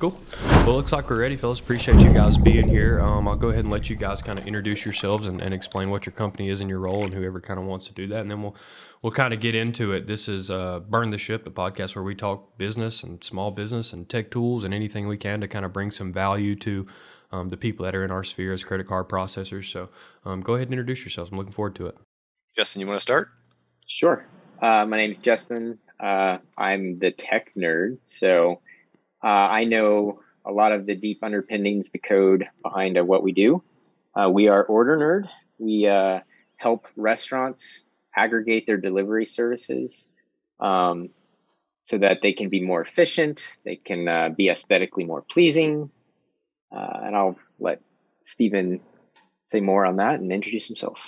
Cool. Well, it looks like we're ready, fellas. Appreciate you guys being here. I'll go ahead and let you guys kind of introduce yourselves and explain what your company is and your role, and whoever kind of wants to do that, and then we'll kind of get into it. This is Burn the Ship, a podcast where we talk business and small business and tech tools and anything we can to kind of bring some value to the people that are in our sphere as credit card processors. So go ahead and introduce yourselves. I'm looking forward to it. Justin, you want to start? Sure. My name is Justin. I'm the tech nerd. So I know a lot of the deep underpinnings, the code behind what we do. We are OrderNerd. We help restaurants aggregate their delivery services so that they can be more efficient. They can be aesthetically more pleasing. And I'll let Stephen say more on that and introduce himself.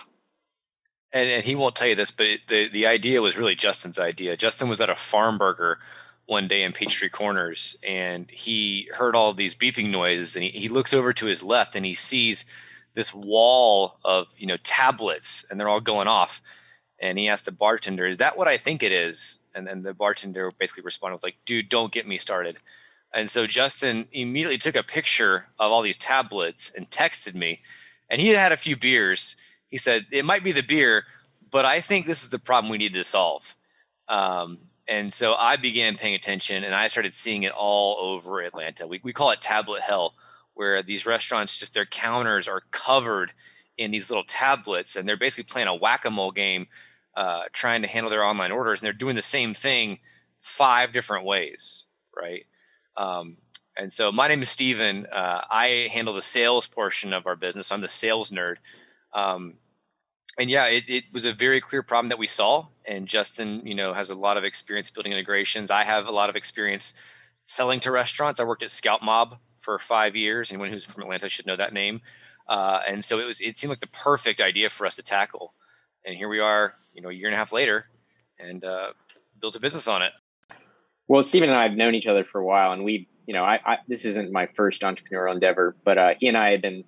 And he won't tell you this, but the idea was really Justin's idea. Justin was at a farm burger one day in Peachtree Corners, and he heard all these beeping noises, and he looks over to his left, and he sees this wall of tablets, and they're all going off. And he asked the bartender, "Is that what I think it is?" And then the bartender basically responded with like, "Dude, don't get me started." And so Justin immediately took a picture of all these tablets and texted me, and he had a few beers. He said, "It might be the beer, but I think this is the problem we need to solve." And so I began paying attention, and I started seeing it all over Atlanta. We call it tablet hell, where these restaurants, just their counters are covered in these little tablets, and they're basically playing a whack-a-mole game, trying to handle their online orders, and they're doing the same thing 5 different ways, right? And so my name is Steven. I handle the sales portion of our business. I'm the sales nerd. And yeah, it was a very clear problem that we saw. And Justin, has a lot of experience building integrations. I have a lot of experience selling to restaurants. I worked at Scout Mob for 5 years. Anyone who's from Atlanta should know that name. And so it seemed like the perfect idea for us to tackle. And here we are, a year and a half later, and built a business on it. Well, Stephen and I have known each other for a while, and we, this isn't my first entrepreneurial endeavor, but he and I had been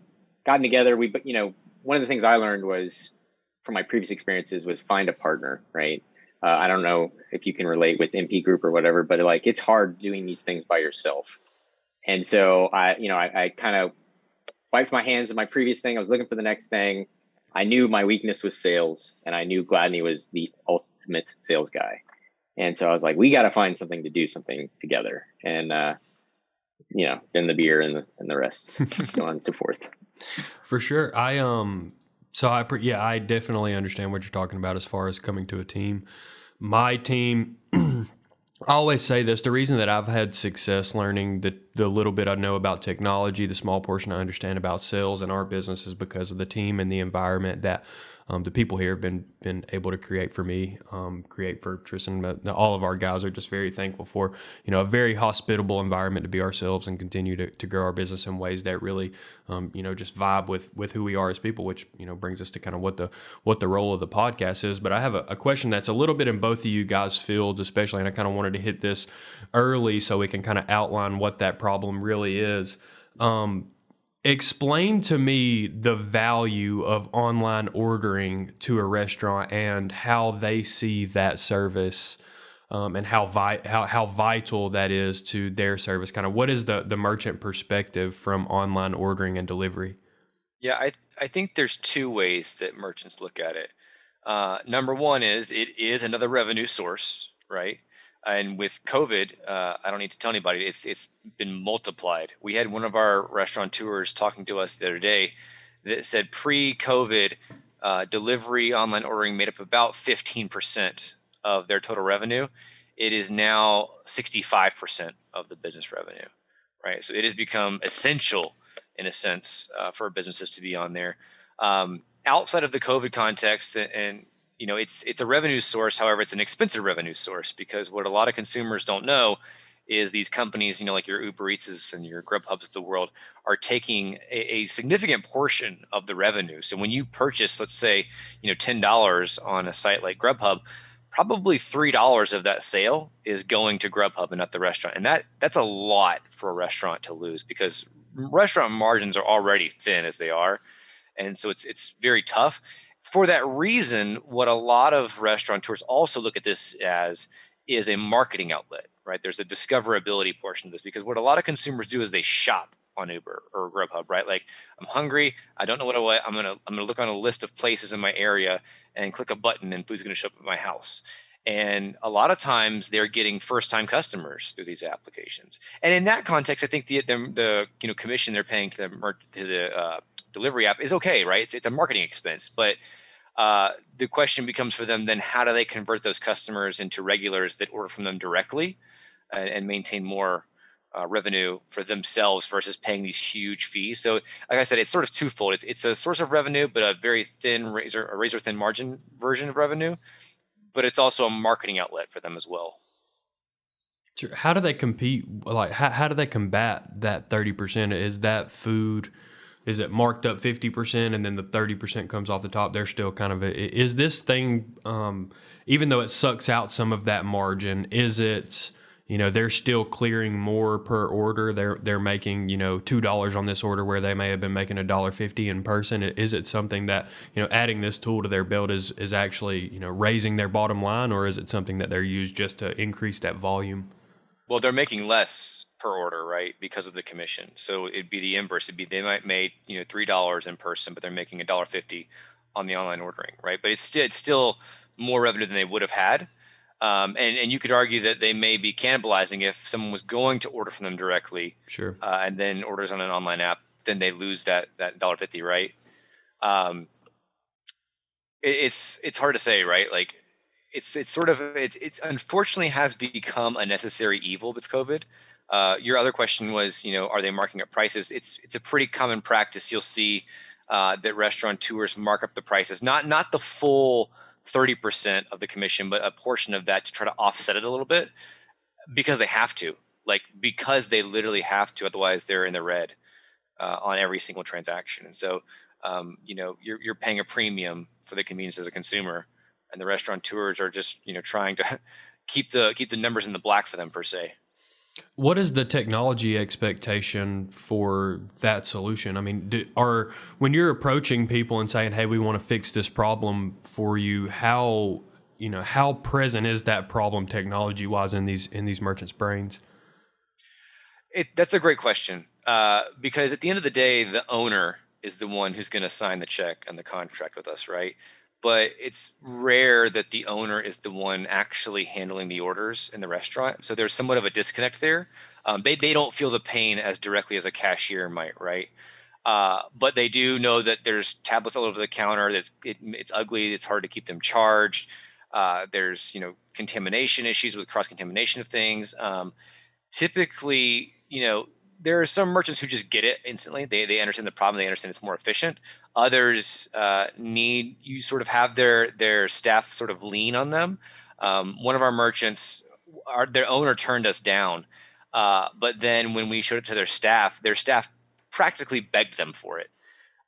gotten together. One of the things I learned was from my previous experiences was find a partner, right? I don't know if you can relate with MP Group or whatever, but it's hard doing these things by yourself. And so I kind of wiped my hands of my previous thing. I was looking for the next thing. I knew my weakness was sales, and I knew Gladney was the ultimate sales guy. And so I was like, we got to find something to do something together. And, then the beer and the rest, so on and so forth. For sure. I definitely understand what you're talking about as far as coming to a team. My team, I always say this, the reason that I've had success learning the little bit I know about technology, the small portion I understand about sales and our business is because of the team and the environment that the people here have been able to create for me, create for Tristan. All of our guys are just very thankful for, a very hospitable environment to be ourselves and continue to grow our business in ways that really, just vibe with who we are as people, which, brings us to kind of what the role of the podcast is. But I have a question that's a little bit in both of you guys' fields, especially, and I kind of wanted to hit this early so we can kind of outline what that problem really is. Explain to me the value of online ordering to a restaurant and how they see that service, and how vital that is to their service. Kind of what is the merchant perspective from online ordering and delivery? Yeah, I think there's 2 ways that merchants look at it. Number one is it is another revenue source, right? And with COVID, I don't need to tell anybody, it's been multiplied. We had one of our restaurateurs talking to us the other day that said pre-COVID, delivery online ordering made up about 15% of their total revenue. It is now 65% of the business revenue, right? So it has become essential in a sense for businesses to be on there. Outside of the COVID context, and it's a revenue source. However, it's an expensive revenue source because what a lot of consumers don't know is these companies, like your Uber Eats and your Grubhubs of the world, are taking a significant portion of the revenue. So when you purchase, let's say, $10 on a site like Grubhub, probably $3 of that sale is going to Grubhub and not the restaurant. And that's a lot for a restaurant to lose because restaurant margins are already thin as they are. And so it's very tough. For that reason, what a lot of restaurateurs also look at this as is a marketing outlet, right? There's a discoverability portion of this, because what a lot of consumers do is they shop on Uber or Grubhub, right? Like, I'm hungry, I don't know what I want. I'm gonna look on a list of places in my area and click a button, and food's gonna show up at my house. And a lot of times they're getting first-time customers through these applications. And in that context, I think the commission they're paying to the delivery app is okay, right? It's a marketing expense, but the question becomes for them then, how do they convert those customers into regulars that order from them directly and maintain more revenue for themselves versus paying these huge fees? So, like I said, it's sort of twofold. It's a source of revenue, but a very thin razor thin margin version of revenue. But it's also a marketing outlet for them as well. Sure. How do they compete? Like, how do they combat that 30%? Is that food? Is it marked up 50% and then the 30% comes off the top? They're still kind of is this thing, even though it sucks out some of that margin, is it, they're still clearing more per order? They're making, $2 on this order where they may have been making $1.50 in person. Is it something that, adding this tool to their belt is actually, raising their bottom line, or is it something that they're used just to increase that volume? Well, they're making less per order, right, because of the commission. So it'd be the inverse. It'd be they might make $3 in person, but they're making $1.50 on the online ordering, right? But it's still more revenue than they would have had. And you could argue that they may be cannibalizing if someone was going to order from them directly, sure, and then orders on an online app, then they lose that $1.50, right? It's hard to say, right? Like, it's unfortunately has become a necessary evil with COVID. Your other question was, are they marking up prices? It's a pretty common practice. You'll see that restaurateurs mark up the prices, not the full 30% of the commission, but a portion of that to try to offset it a little bit, because they have to, because they literally have to, otherwise they're in the red on every single transaction. And so, you're paying a premium for the convenience as a consumer, and the restaurateurs are just, trying to keep the numbers in the black for them, per se. What is the technology expectation for that solution? I mean, when you're approaching people and saying, "Hey, we want to fix this problem for you," how present is that problem technology-wise in these merchants' brains? That's a great question, because at the end of the day, the owner is the one who's going to sign the check and the contract with us, right? But it's rare that the owner is the one actually handling the orders in the restaurant. So there's somewhat of a disconnect there. They don't feel the pain as directly as a cashier might, right? But they do know that there's tablets all over the counter. It's ugly. It's hard to keep them charged. There's contamination issues with cross-contamination of things. Typically, there are some merchants who just get it instantly. They understand the problem. They understand it's more efficient. Others need you sort of have their staff sort of lean on them. One of our merchants, their owner turned us down, but then when we showed it to their staff practically begged them for it.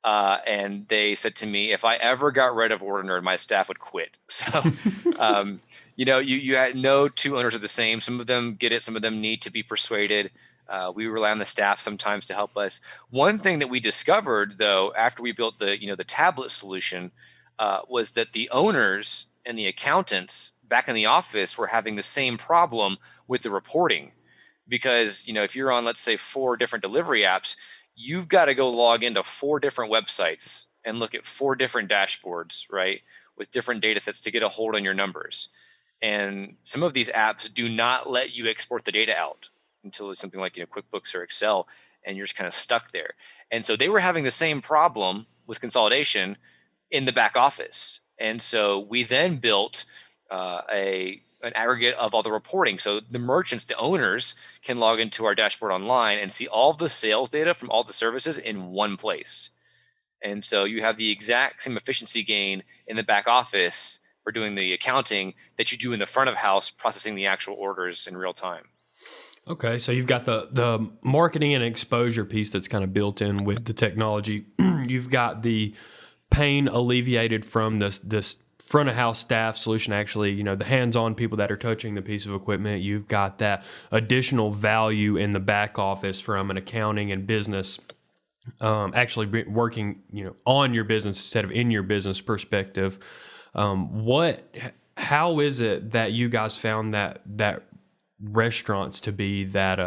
And they said to me, if I ever got rid of OrderNerd, my staff would quit. So, you had no two owners are the same. Some of them get it. Some of them need to be persuaded. We rely on the staff sometimes to help us. One thing that we discovered, though, after we built the tablet solution, was that the owners and the accountants back in the office were having the same problem with the reporting. Because, if you're on, let's say, 4 different delivery apps, you've got to go log into 4 different websites and look at 4 different dashboards, right, with different data sets to get a hold on your numbers. And some of these apps do not let you export the data out until it's something like QuickBooks or Excel, and you're just kind of stuck there. And so they were having the same problem with consolidation in the back office. And so we then built an aggregate of all the reporting. So the merchants, the owners, can log into our dashboard online and see all the sales data from all the services in one place. And so you have the exact same efficiency gain in the back office for doing the accounting that you do in the front of house processing the actual orders in real time. Okay, so you've got the marketing and exposure piece that's kind of built in with the technology. You've got the pain alleviated from this front of house staff solution, actually, the hands-on people that are touching the piece of equipment. You've got that additional value in the back office from an accounting and business, actually working, on your business instead of in your business perspective. how is it that you guys found that restaurants to be that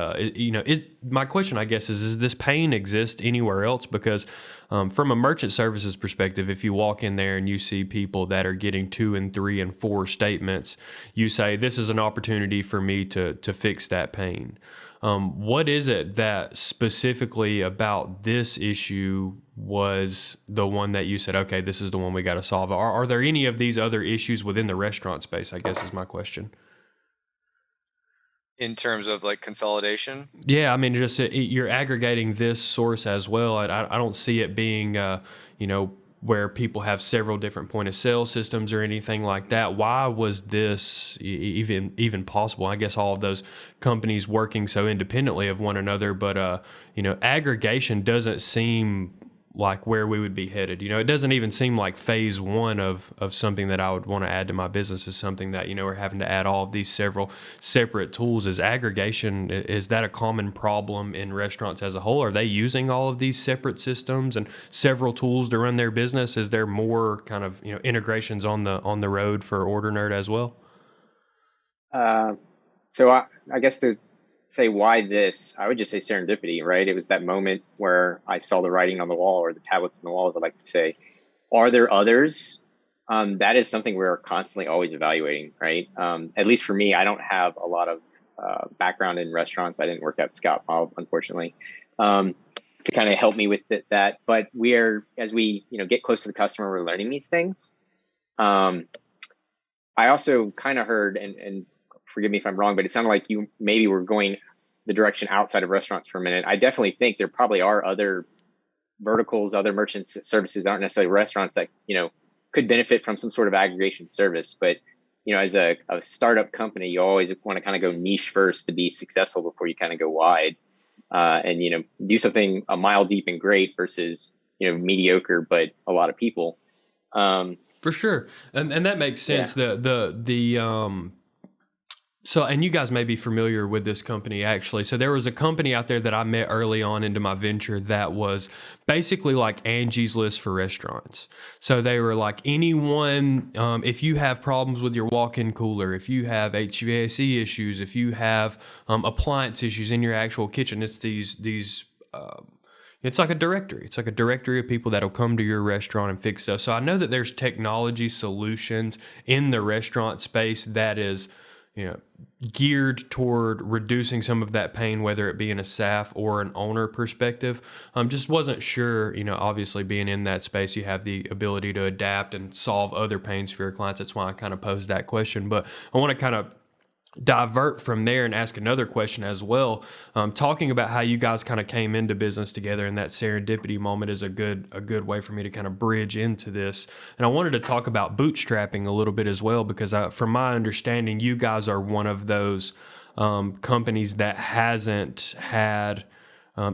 my question, I guess, is does this pain exist anywhere else? Because from a merchant services perspective, if you walk in there and you see people that are getting 2 and 3 and 4 statements, you say this is an opportunity for me to fix that pain. What is it that specifically about this issue was the one that you said, okay, this is the one we got to solve? Are there any of these other issues within the restaurant space, I guess is my question. In terms of like consolidation? Yeah, I mean, just you're aggregating this source as well. I don't see it being, where people have several different point of sale systems or anything like that. Why was this even possible? I guess all of those companies working so independently of one another, but aggregation doesn't seem like where we would be headed. It doesn't even seem like phase one of something that I would want to add to my business is something that, we're having to add all of these several separate tools. Is aggregation, is that a common problem in restaurants as a whole? Are they using all of these separate systems and several tools to run their business? Is there more kind of, integrations on the road for OrderNerd as well? So I guess to say why this, I would just say serendipity, right? It was that moment where I saw the writing on the wall, or the tablets on the wall, as I like to say. Are there others? That is something we're constantly always evaluating, right? At least for me, I don't have a lot of background in restaurants. I didn't work at Scout Mall, unfortunately, to kind of help me with that. But as we get close to the customer, we're learning these things. I also kind of heard, and forgive me if I'm wrong, but it sounded like you maybe were going the direction outside of restaurants for a minute. I definitely think there probably are other verticals, other merchant services that aren't necessarily restaurants that, could benefit from some sort of aggregation service. But, as a startup company, you always want to kind of go niche first to be successful before you kind of go wide, and, do something a mile deep and great versus, mediocre, but a lot of people. For sure. And that makes sense. Yeah. So, and you guys may be familiar with this company actually. So there was a company out there that I met early on into my venture that was basically like Angie's List for restaurants. So they were like anyone, if you have problems with your walk-in cooler, if you have HVAC issues, if you have appliance issues in your actual kitchen, it's it's like a directory. It's like a directory of people that'll come to your restaurant and fix stuff. So I know that there's technology solutions in the restaurant space that is, geared toward reducing some of that pain, whether it be in a staff or an owner perspective. Just wasn't sure, obviously being in that space, you have the ability to adapt and solve other pains for your clients. That's why I kind of posed that question. But I want to kind of divert from there and ask another question as well. Talking about how you guys kind of came into business together, and that serendipity moment is a good way for me to kind of bridge into this. And I wanted to talk about bootstrapping a little bit as well, because from my understanding, you guys are one of those companies that hasn't had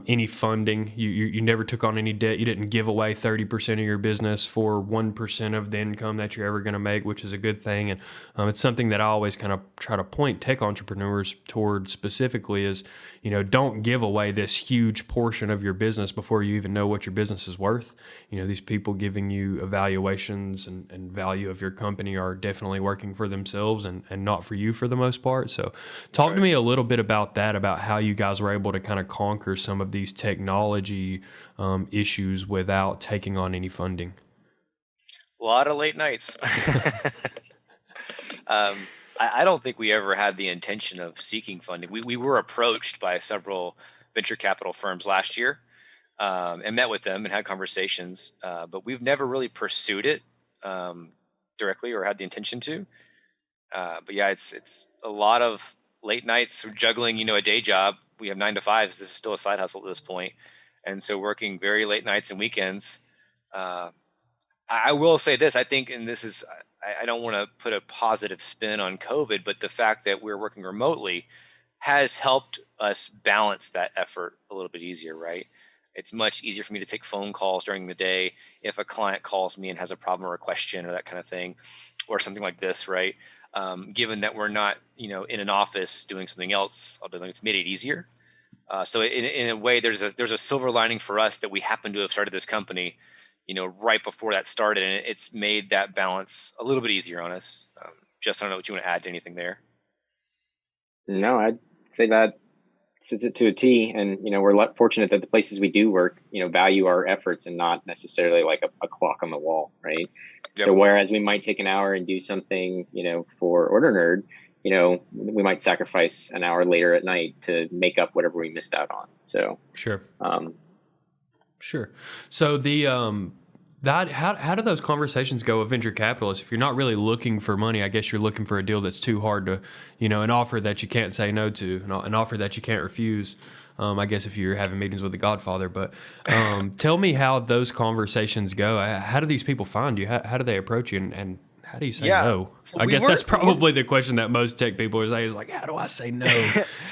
any funding. You never took on any debt. You didn't give away 30% of your business for 1% of the income that you're ever going to make, which is a good thing. And it's something that I always kind of try to point tech entrepreneurs toward specifically is, don't give away this huge portion of your business before you even know what your business is worth. These people giving you evaluations and value of your company are definitely working for themselves and not for you for the most part. So talk to me a little bit about that, about how you guys were able to kind of conquer some of these technology issues without taking on any funding. A lot of late nights. I don't think we ever had the intention of seeking funding. We were approached by several venture capital firms last year and met with them and had conversations, but we've never really pursued it directly or had the intention to. But yeah, it's a lot of late nights juggling, a day job. We have 9 to 5s. This is still a side hustle at this point. And so working very late nights and weekends. I will say this, I think, and this is, I don't want to put a positive spin on COVID, but the fact that we're working remotely has helped us balance that effort a little bit easier, right? It's much easier for me to take phone calls during the day if a client calls me and has a problem or a question or that kind of thing, or something like this, right? Given that we're not, in an office doing something else, it's made it easier. So in a way, there's a silver lining for us that we happen to have started this company, right before that started, and it's made that balance a little bit easier on us. Just I don't know what you want to add to anything there. No, I'd say that sits it to a T. And, we're fortunate that the places we do work, value our efforts and not necessarily like a clock on the wall, right? Yep. So whereas we might take an hour and do something, for OrderNerd, we might sacrifice an hour later at night to make up whatever we missed out on. So Sure. um, Sure. So that how do those conversations go with venture capitalists? If you're not really looking for money, I guess you're looking for a deal that's too hard to, an offer that you can't say no to, an offer that you can't refuse. I guess if you're having meetings with the Godfather, but tell me how those conversations go. How do these people find you? How do they approach you, and how do you say no? So I guess that's probably the question that most tech people are saying is like, how do I say no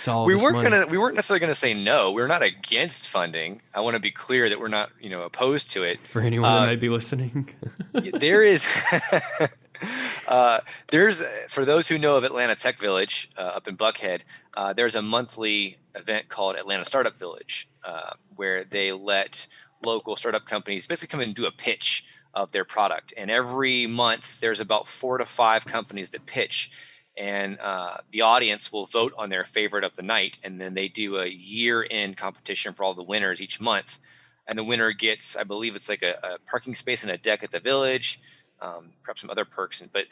to all this money? We weren't necessarily gonna say no. We're not against funding. I want to be clear that we're not, opposed to it. For anyone that may be listening. There is there's for those who know of Atlanta Tech Village up in Buckhead, there's a monthly event called Atlanta Startup Village, where they let local startup companies basically come in and do a pitch of their product. And every month there's about 4 to 5 companies that pitch, and the audience will vote on their favorite of the night. And then they do a year-end competition for all the winners each month. And the winner gets, I believe it's like a parking space and a deck at the village, perhaps some other perks. But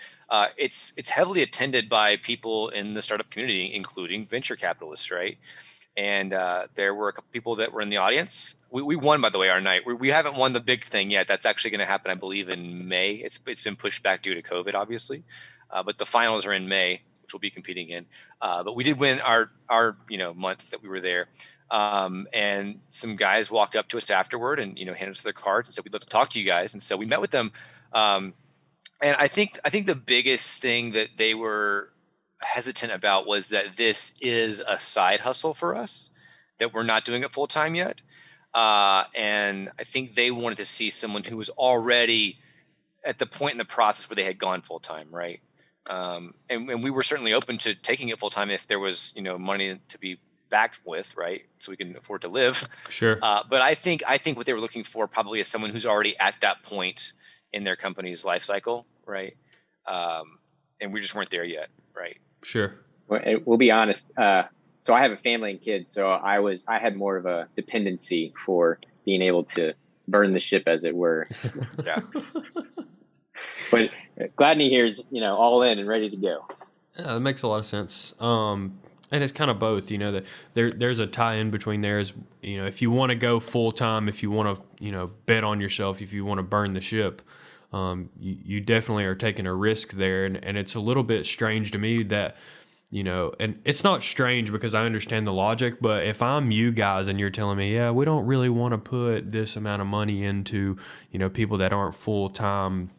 it's heavily attended by people in the startup community, including venture capitalists, right? And there were a couple people that were in the audience. We won, by the way, our night. We haven't won the big thing yet. That's actually going to happen, I believe, in May. It's been pushed back due to COVID, obviously. But the finals are in May, which we'll be competing in. But we did win our month that we were there. And some guys walked up to us afterward and handed us their cards and said, "We'd love to talk to you guys." And so we met with them. And I think the biggest thing that they were hesitant about was that this is a side hustle for us, that we're not doing it full time yet. And I think they wanted to see someone who was already at the point in the process where they had gone full time, right? And we were certainly open to taking it full time if there was money to be backed with, right? So we can afford to live. Sure. But I think what they were looking for probably is someone who's already at that point in their company's life cycle, right? And we just weren't there yet, right? Sure. We'll be honest. So I have a family and kids, so I had more of a dependency for being able to burn the ship, as it were. Yeah. But Gladney here is, all in and ready to go. Yeah, that makes a lot of sense. And it's kind of both, that there's a tie in between there is, if you want to go full time, if you want to, bet on yourself, if you want to burn the ship, you definitely are taking a risk there. And it's a little bit strange to me that, and it's not strange because I understand the logic, but if I'm you guys and you're telling me, yeah, we don't really want to put this amount of money into, people that aren't full time,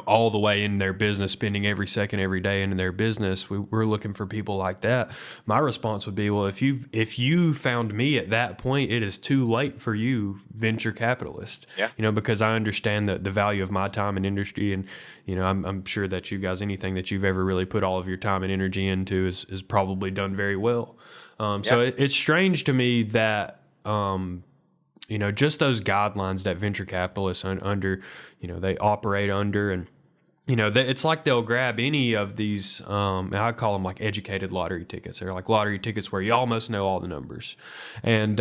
all the way in their business, spending every second, every day into their business. We're looking for people like that. My response would be, well, if you found me at that point, it is too late for you, venture capitalist. Yeah. Because I understand the value of my time and industry, and I'm sure that you guys, anything that you've ever really put all of your time and energy into is probably done very well. So it's strange to me that just those guidelines that venture capitalists under, they operate under, and it's like they'll grab any of these, and I call them like educated lottery tickets. They're like lottery tickets where you almost know all the numbers. And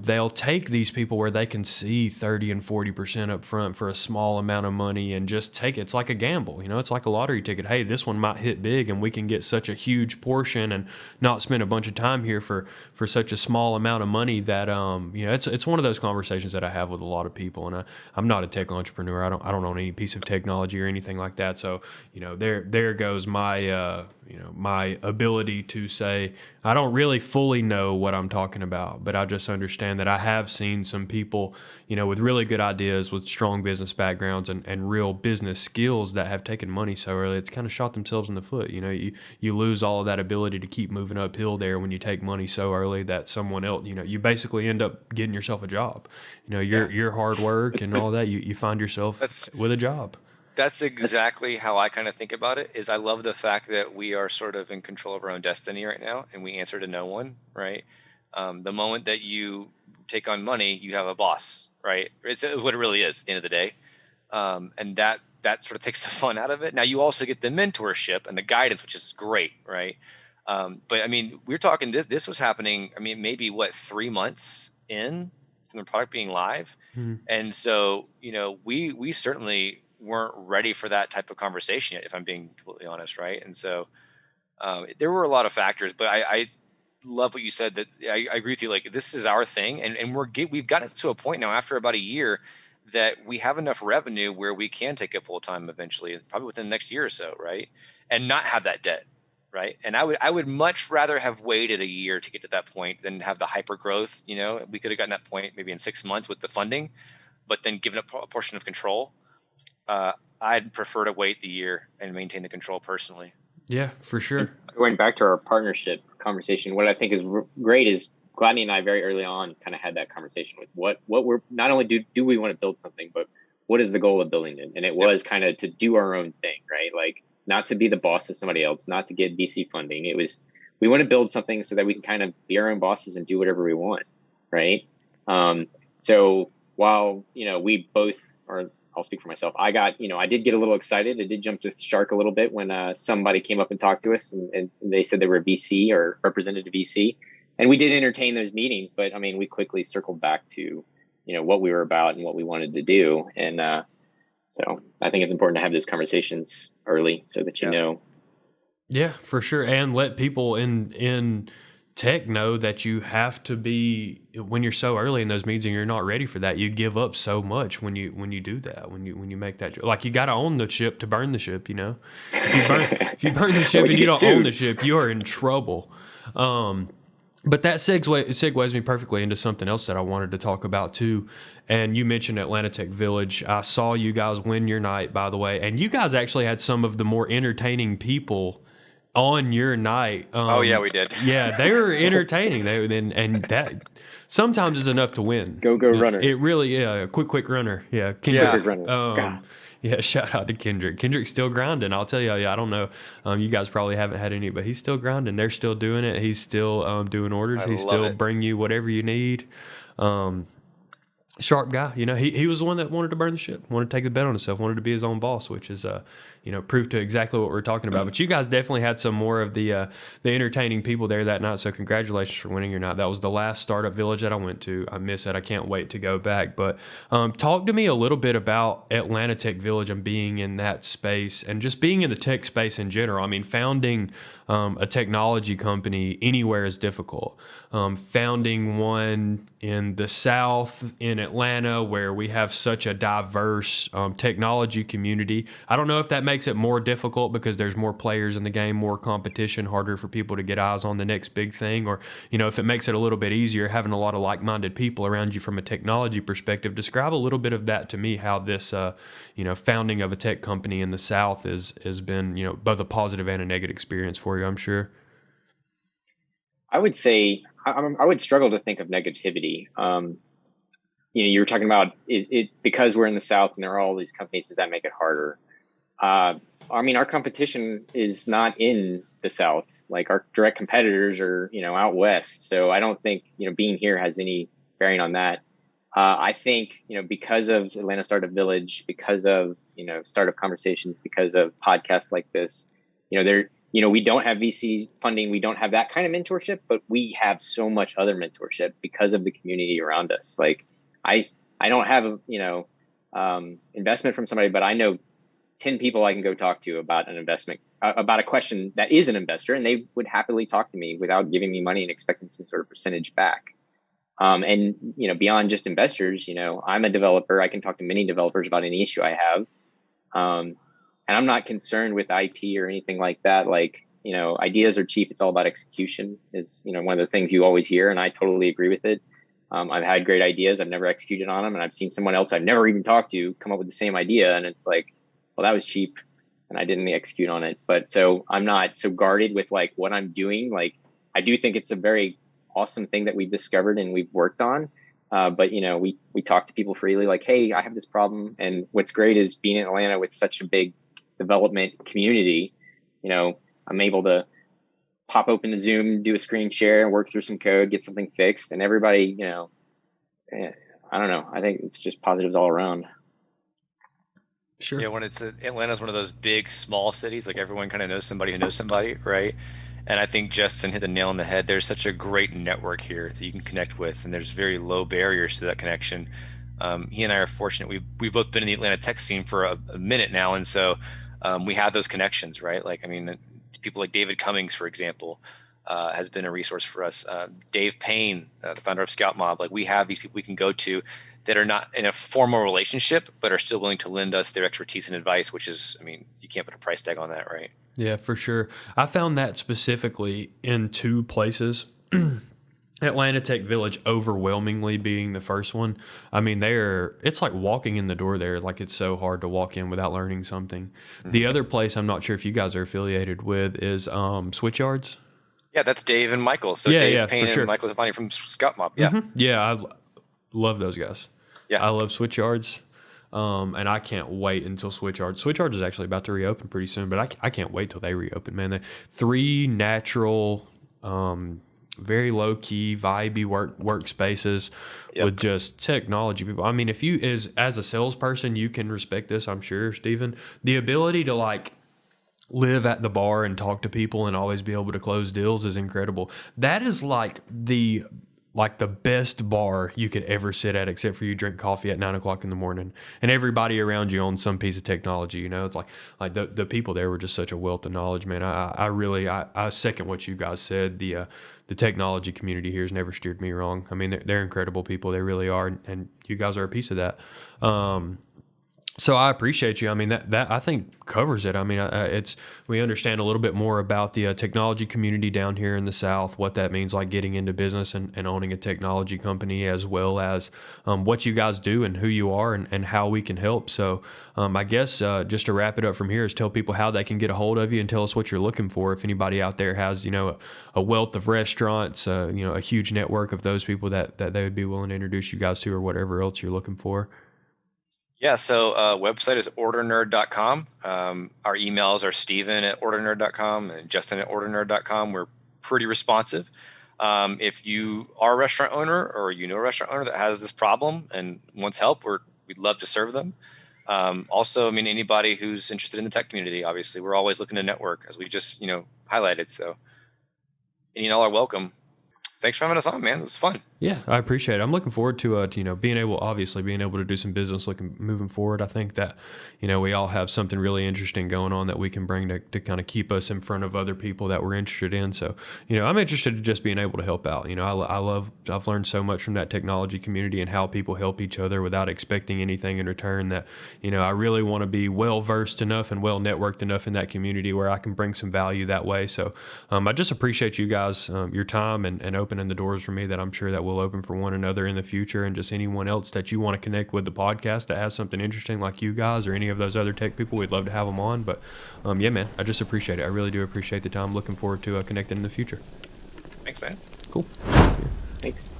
they'll take these people where they can see 30 and 40% up front for a small amount of money and just take it. It's like a gamble, it's like a lottery ticket. Hey, this one might hit big and we can get such a huge portion and not spend a bunch of time here for such a small amount of money that, it's one of those conversations that I have with a lot of people. And I'm not a tech entrepreneur. I don't own any piece of technology or anything like that. So, there goes my, my ability to say, I don't really fully know what I'm talking about, but I just understand that I have seen some people, with really good ideas, with strong business backgrounds and real business skills that have taken money so early. It's kind of shot themselves in the foot. You lose all of that ability to keep moving uphill there when you take money so early that someone else, you basically end up getting yourself a job. Your hard work and all that, you find yourself with a job. That's exactly how I kind of think about it. Is I love the fact that we are sort of in control of our own destiny right now, and we answer to no one, right? The moment that you take on money, you have a boss, right? It's what it really is at the end of the day. And that that sort of takes the fun out of it. Now you also get the mentorship and the guidance, which is great, right? But I mean, we're talking this was happening. I mean, maybe 3 months in from the product being live, and so we certainly weren't ready for that type of conversation yet, if I'm being completely honest, right? And so there were a lot of factors, but I love what you said, that I agree with you. Like, this is our thing, and we've gotten to a point now after about a year that we have enough revenue where we can take it full time eventually, probably within the next year or so, right? And not have that debt, right? And I would much rather have waited a year to get to that point than have the hyper growth. We could have gotten that point maybe in 6 months with the funding, but then given a portion of control. I'd prefer to wait the year and maintain the control personally. Yeah, for sure. Going back to our partnership conversation, what I think is great is Gladney and I very early on kind of had that conversation with what we're not only do we want to build something, but what is the goal of building it? And it was kind of to do our own thing, right? Like, not to be the boss of somebody else, not to get VC funding. It was, we want to build something so that we can kind of be our own bosses and do whatever we want, right? So while we both are, I'll speak for myself, I did get a little excited. I did jump the shark a little bit when somebody came up and talked to us and they said they were a VC or represented a VC. And we did entertain those meetings, but I mean, we quickly circled back to, what we were about and what we wanted to do. And so I think it's important to have those conversations early so that you know. Yeah, for sure. And let people in tech know that you have to be, when you're so early in those meetings and you're not ready for that, you give up so much when you do that, when you make that, like, you got to own the ship to burn the ship. If you burn the ship and you don't own the ship, you are in trouble. But that segues me perfectly into something else that I wanted to talk about too. And you mentioned Atlanta Tech Village. I saw you guys win your night, by the way, and you guys actually had some of the more entertaining people on your night. Oh yeah, we did. Yeah, they were entertaining. And that sometimes is enough to win. Go runner. It really, a quick runner. Yeah, quick runner. Yeah, shout out to Kendrick. Kendrick's still grinding. I'll tell you, I don't know. You guys probably haven't had any, but he's still grinding. They're still doing it. He's still doing orders. He's still bring you whatever you need. Sharp guy. He was the one that wanted to burn the ship, wanted to take the bet on himself, wanted to be his own boss, which is proof to exactly what we're talking about. But you guys definitely had some more of the entertaining people there that night. So congratulations for winning your night. That was the last startup village that I went to. I miss it. I can't wait to go back. But talk to me a little bit about Atlanta Tech Village and being in that space and just being in the tech space in general. I mean, founding a technology company anywhere is difficult. Founding one in the South, in Atlanta, where we have such a diverse technology community. I don't know if that makes it more difficult because there's more players in the game, more competition, harder for people to get eyes on the next big thing, or if it makes it a little bit easier having a lot of like-minded people around you from a technology perspective. Describe a little bit of that to me, how this founding of a tech company in the South has been both a positive and a negative experience for you, I'm sure. I would say I would struggle to think of negativity. You were talking about it because we're in the South and there are all these companies. Does that make it harder? I mean, our competition is not in the South. Like, our direct competitors are out West. So I don't think being here has any bearing on that. I think because of Atlanta Startup Village, because of startup conversations, because of podcasts like this, we don't have VC funding. We don't have that kind of mentorship, but we have so much other mentorship because of the community around us. Like, I don't have investment from somebody, but I know 10 people I can go talk to about an investment, about a question that is an investor, and they would happily talk to me without giving me money and expecting some sort of percentage back. And beyond just investors, I'm a developer. I can talk to many developers about any issue I have. And I'm not concerned with IP or anything like that. Like, ideas are cheap. It's all about execution is, one of the things you always hear. And I totally agree with it. I've had great ideas. I've never executed on them. And I've seen someone else I've never even talked to come up with the same idea. And it's like, well, that was cheap and I didn't execute on it. But so I'm not so guarded with like what I'm doing. Like, I do think it's a very awesome thing that we've discovered and we've worked on. But we talk to people freely, like, hey, I have this problem. And what's great is being in Atlanta with such a big development community, I'm able to pop open the Zoom, do a screen share and work through some code, get something fixed. And everybody, I don't know. I think it's just positives all around. Sure. Yeah, when Atlanta's one of those big small cities, like everyone kind of knows somebody who knows somebody, right? And I think Justin hit the nail on the head. There's such a great network here that you can connect with, and there's very low barriers to that connection. He and I are fortunate. We've both been in the Atlanta tech scene for a minute now, and so we have those connections, right? Like, I mean, people like David Cummings, for example, has been a resource for us. Dave Payne, the founder of Scout Mob, like we have these people we can go to that are not in a formal relationship, but are still willing to lend us their expertise and advice, which is, I mean, you can't put a price tag on that, right? Yeah, for sure. I found that specifically in two places. Atlanta Tech Village overwhelmingly being the first one. I mean, it's like walking in the door there. Like, it's so hard to walk in without learning something. The other place I'm not sure if you guys are affiliated with is Switchyards. Yeah, that's Dave and Michael. So Yeah, Dave Payne for sure. and Michael Stefani from Scout Mob. Yeah. Yeah, I love those guys. Yeah. I love Switchyards. And I can't wait until Switchyards. Switchyards is actually about to reopen pretty soon, but I can't wait till they reopen, man. 3 natural, very low key, vibey workspaces with just technology people. I mean, if you as a salesperson, you can respect this, I'm sure, Stephen. The ability to like live at the bar and talk to people and always be able to close deals is incredible. That is like the best bar you could ever sit at, except for you drink coffee at 9:00 in the morning and everybody around you owns some piece of technology. You know, it's like the people there were just such a wealth of knowledge, man. I really second what you guys said. The technology community here has never steered me wrong. I mean, they're incredible people. They really are. And you guys are a piece of that. So I appreciate you. I mean, that I think covers it. I mean, we understand a little bit more about the technology community down here in the South, what that means, like getting into business and owning a technology company, as well as what you guys do and who you are and how we can help. So I guess just to wrap it up from here is tell people how they can get a hold of you and tell us what you're looking for. If anybody out there has, a wealth of restaurants, a huge network of those people that they would be willing to introduce you guys to, or whatever else you're looking for. Yeah, so website is OrderNerd.com. Our emails are Steven@OrderNerd.com and Justin@OrderNerd.com. We're pretty responsive. If you are a restaurant owner or you know a restaurant owner that has this problem and wants help, we'd love to serve them. Also, I mean, anybody who's interested in the tech community, obviously, we're always looking to network, as we just highlighted. So any and all are welcome. Thanks for having us on, man. It was fun. Yeah, I appreciate it. I'm looking forward to being able to do some business moving forward. I think that we all have something really interesting going on that we can bring to kind of keep us in front of other people that we're interested in. So I'm interested in just being able to help out. I've learned so much from that technology community and how people help each other without expecting anything in return. That I really want to be well versed enough and well networked enough in that community where I can bring some value that way. So I just appreciate you guys, your time and opening the doors for me that I'm sure that we'll open for one another in the future, and just anyone else that you want to connect with the podcast that has something interesting like you guys or any of those other tech people, we'd love to have them on. But yeah, man, I just appreciate it. I really do appreciate the time. Looking forward to connecting in the future. Thanks, man. Cool. Thanks.